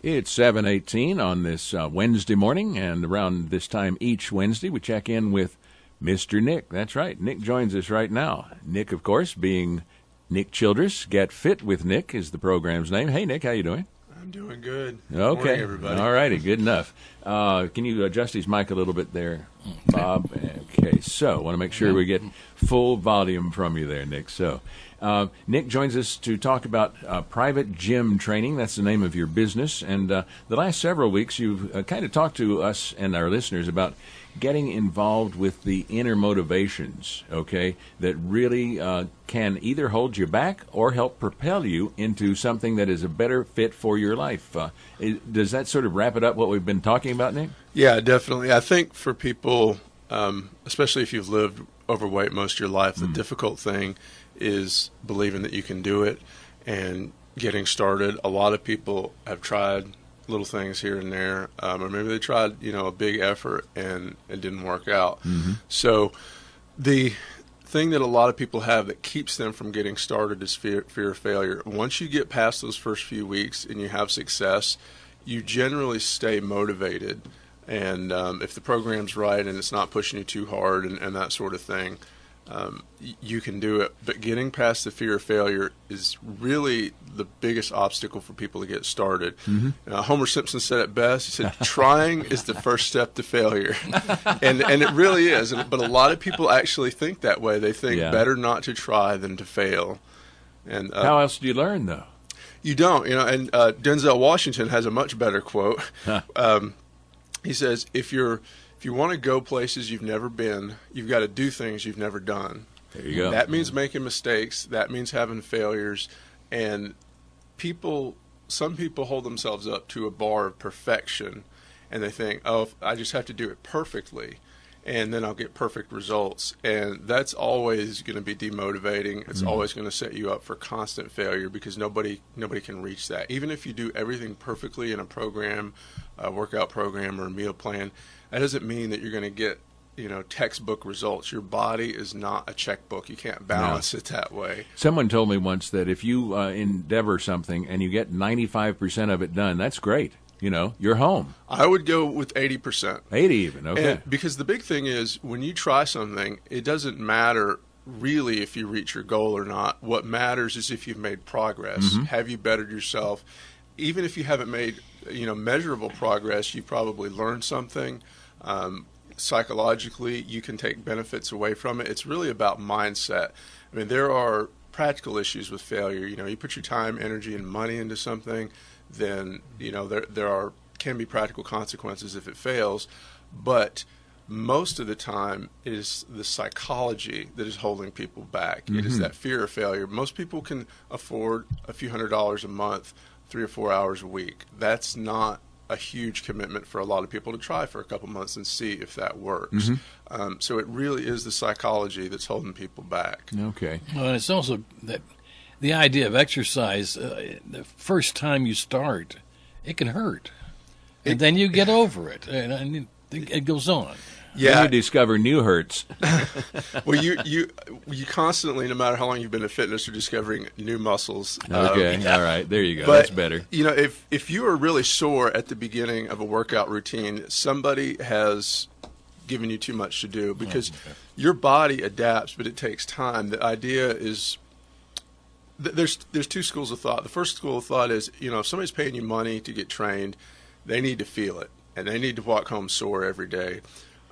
It's 7:18 on this Wednesday morning, and around this time each Wednesday we check in with Mr. Nick. That's right, Nick joins us right now. Nick, of course, being Nick Childress. Get Fit with Nick is the program's name. Hey, Nick, how you doing? I'm doing good. Good Okay, morning, everybody. All righty, good enough. Can you adjust his mic a little bit there, Bob? Okay, so I want to make sure we get full volume from you there, Nick. So Nick joins us to talk about private gym training. That's the name of your business. And the last several weeks, you've kind of talked to us and our listeners about getting involved with the inner motivations, okay, that really can either hold you back or help propel you into something that is a better fit for your life. Does that sort of wrap it up what we've been talking about, Nick? Yeah, definitely. I think for people, especially if you've lived overweight most of your life, the difficult thing is believing that you can do it and getting started. A lot of people have tried little things here and there, or maybe they tried, a big effort and it didn't work out. So the thing that a lot of people have that keeps them from getting started is fear of failure. Once you get past those first few weeks and you have success, you generally stay motivated. And if the program's right and it's not pushing you too hard and that sort of thing, you can do it. But getting past the fear of failure is really the biggest obstacle for people to get started. Homer Simpson said it best. He said, trying is the first step to failure. and it really is. But a lot of people actually think that way. They think better not to try than to fail. And how else do you learn, though? You don't. And Denzel Washington has a much better quote. He says, if you want to go places you've never been, you've got to do things you've never done. There you go. That means making mistakes. That means having failures. And some people hold themselves up to a bar of perfection, and they think, I just have to do it perfectly, and then I'll get perfect results. And that's always going to be demotivating. It's always going to set you up for constant failure because nobody can reach that. Even if you do everything perfectly in a program, a workout program or a meal plan, that doesn't mean that you're going to get textbook results. Your body is not a checkbook. You can't balance it that way. Someone told me once that if you endeavor something and you get 95% of it done, that's great. You're home. I would go with 80%. 80 even, okay. Because the big thing is when you try something, it doesn't matter really if you reach your goal or not. What matters is if you've made progress. Have you bettered yourself? Even if you haven't made measurable progress, you probably learned something. Psychologically, you can take benefits away from it. It's really about mindset. I mean, there are practical issues with failure. You put your time, energy, and money into something, then there can be practical consequences if it fails. But most of the time, it is the psychology that is holding people back. It is that fear of failure. Most people can afford a few $100s a month, 3 or 4 hours a week. That's not a huge commitment for a lot of people to try for a couple months and see if that works. So it really is the psychology that's holding people back. Okay. Well, and it's also that the idea of exercise, the first time you start, it can hurt. And then you get over it, and it goes on. Yeah, then you discover new hurts. Well, you constantly, no matter how long you've been in fitness, are discovering new muscles. Okay, all right, there you go. But, that's better. If you are really sore at the beginning of a workout routine, somebody has given you too much to do because your body adapts, but it takes time. The idea is there's two schools of thought. The first school of thought is if somebody's paying you money to get trained, they need to feel it, and they need to walk home sore every day.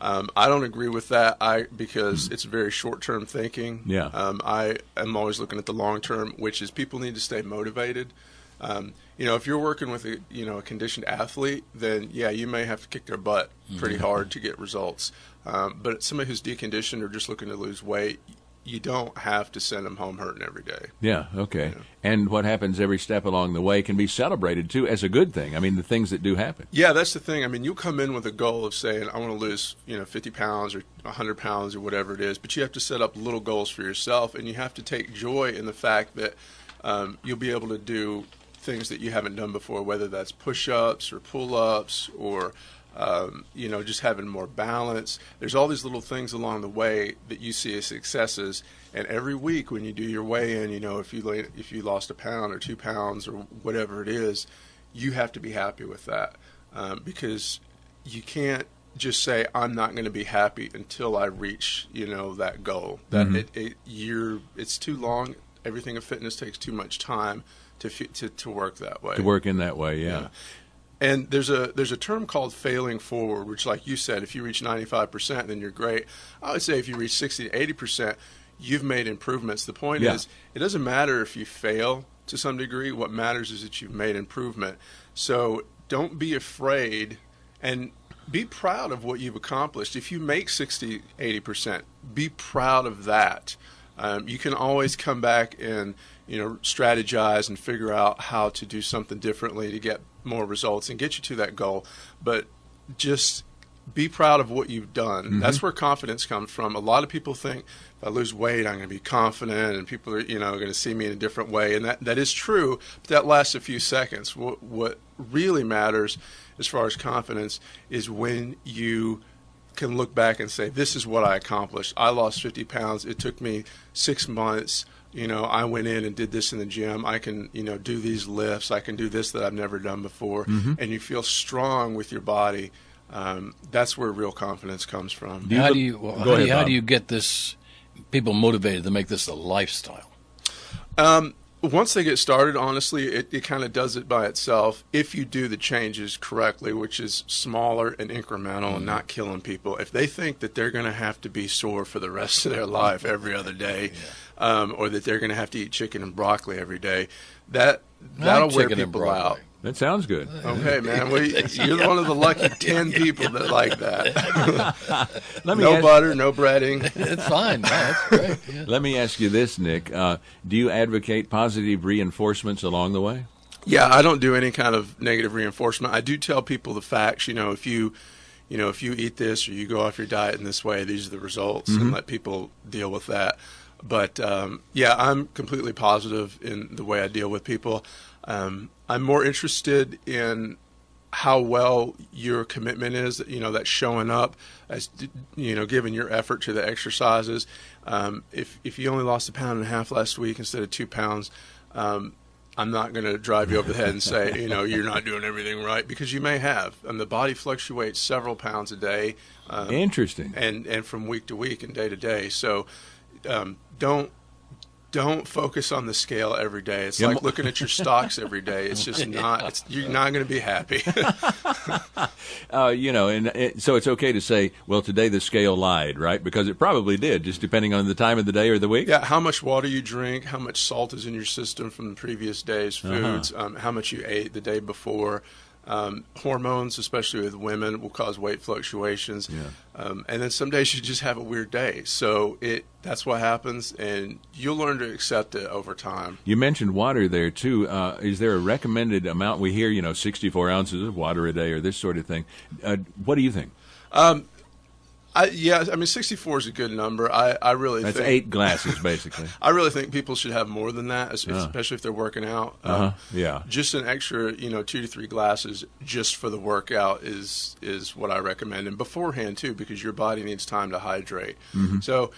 I don't agree with that because it's very short-term thinking. Yeah. I am always looking at the long-term, which is people need to stay motivated. If you're working with a conditioned athlete, then you may have to kick their butt pretty hard to get results. But somebody who's deconditioned or just looking to lose weight, you don't have to send them home hurting every day. Yeah, okay. And what happens every step along the way can be celebrated, too, as a good thing. I mean, the things that do happen. Yeah, that's the thing. I mean, you'll come in with a goal of saying, I want to lose 50 pounds or 100 pounds or whatever it is, but you have to set up little goals for yourself, and you have to take joy in the fact that you'll be able to do things that you haven't done before, whether that's push-ups or pull-ups or just having more balance. There's all these little things along the way that you see as successes. And every week when you do your weigh-in, if you lost a pound or 2 pounds or whatever it is, you have to be happy with that, because you can't just say, I'm not going to be happy until I reach, that goal. That it's too long. Everything in fitness takes too much time to work that way. To work in that way, yeah. And there's a term called failing forward, which, like you said, if you reach 95%, then you're great. I would say if you reach 60 to 80%, you've made improvements. The point is, it doesn't matter if you fail to some degree. What matters is that you've made improvement. So don't be afraid, and be proud of what you've accomplished. If you make 60, 80%, be proud of that. You can always come back and strategize and figure out how to do something differently to get more results and get you to that goal. But just be proud of what you've done. That's where confidence comes from. A lot of people think, if I lose weight, I'm going to be confident, and people are going to see me in a different way. And that is true, but that lasts a few seconds. What really matters as far as confidence is when you can look back and say, this is what I accomplished. I lost 50 pounds. It took me 6 months. I went in and did this in the gym. I can, do these lifts. I can do this that I've never done before. And you feel strong with your body. That's where real confidence comes from. How do you get people motivated to make this a lifestyle? Once they get started, honestly, it kind of does it by itself if you do the changes correctly, which is smaller and incremental and not killing people. If they think that they're going to have to be sore for the rest of their life every other day, or that they're going to have to eat chicken and broccoli every day, that'll wear people out. That sounds good. Okay, man. You're one of the lucky 10 people that like that. No butter, no breading. It's fine. No, that's great. Yeah. Let me ask you this, Nick. Do you advocate positive reinforcements along the way? Yeah, I don't do any kind of negative reinforcement. I do tell people the facts. If you eat this or you go off your diet in this way, these are the results, and let people deal with that. But I'm completely positive in the way I deal with people. I'm more interested in how well your commitment is, that's showing up as, giving your effort to the exercises. If you only lost 1.5 pounds last week instead of 2 pounds, I'm not going to drive you over the head and say, you're not doing everything right, because you may have. And the body fluctuates several pounds a day. Interesting. And from week to week and day to day. So don't focus on the scale every day. It's like looking at your stocks every day. It's just not. You're not going to be happy. So it's okay to say, well, today the scale lied, right? Because it probably did, just depending on the time of the day or the week. Yeah, how much water you drink, how much salt is in your system from the previous day's foods, how much you ate the day before. Hormones, especially with women, will cause weight fluctuations. And then some days you just have a weird day. So that's what happens, and you'll learn to accept it over time. You mentioned water there, too. Is there a recommended amount? We hear, 64 ounces of water a day or this sort of thing. What do you think? 64 is a good number. I really think... That's 8 glasses, basically. I really think people should have more than that, especially if they're working out. Just an extra, 2 to 3 glasses just for the workout is what I recommend. And beforehand, too, because your body needs time to hydrate. So,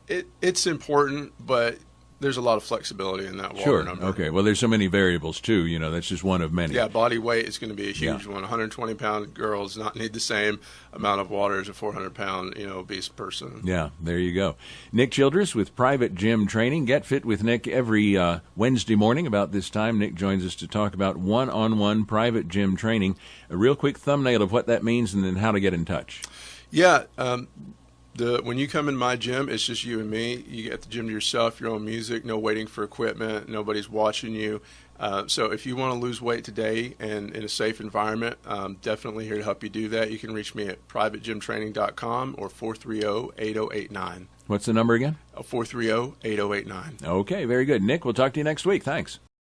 it's important, but there's a lot of flexibility in that water number. Okay. Well, there's so many variables, too. That's just one of many. Yeah, body weight is going to be a huge one. 120-pound girl does not need the same amount of water as a 400-pound, obese person. Yeah, there you go. Nick Childress with Private Gym Training. Get fit with Nick every Wednesday morning about this time. Nick joins us to talk about one-on-one private gym training. A real quick thumbnail of what that means and then how to get in touch. Yeah, when you come in my gym, it's just you and me. You get the gym to yourself, your own music, no waiting for equipment, nobody's watching you. So if you want to lose weight today and in a safe environment, I'm definitely here to help you do that. You can reach me at privategymtraining.com or 430-8089. What's the number again? 430-8089. Okay, very good. Nick, we'll talk to you next week. Thanks.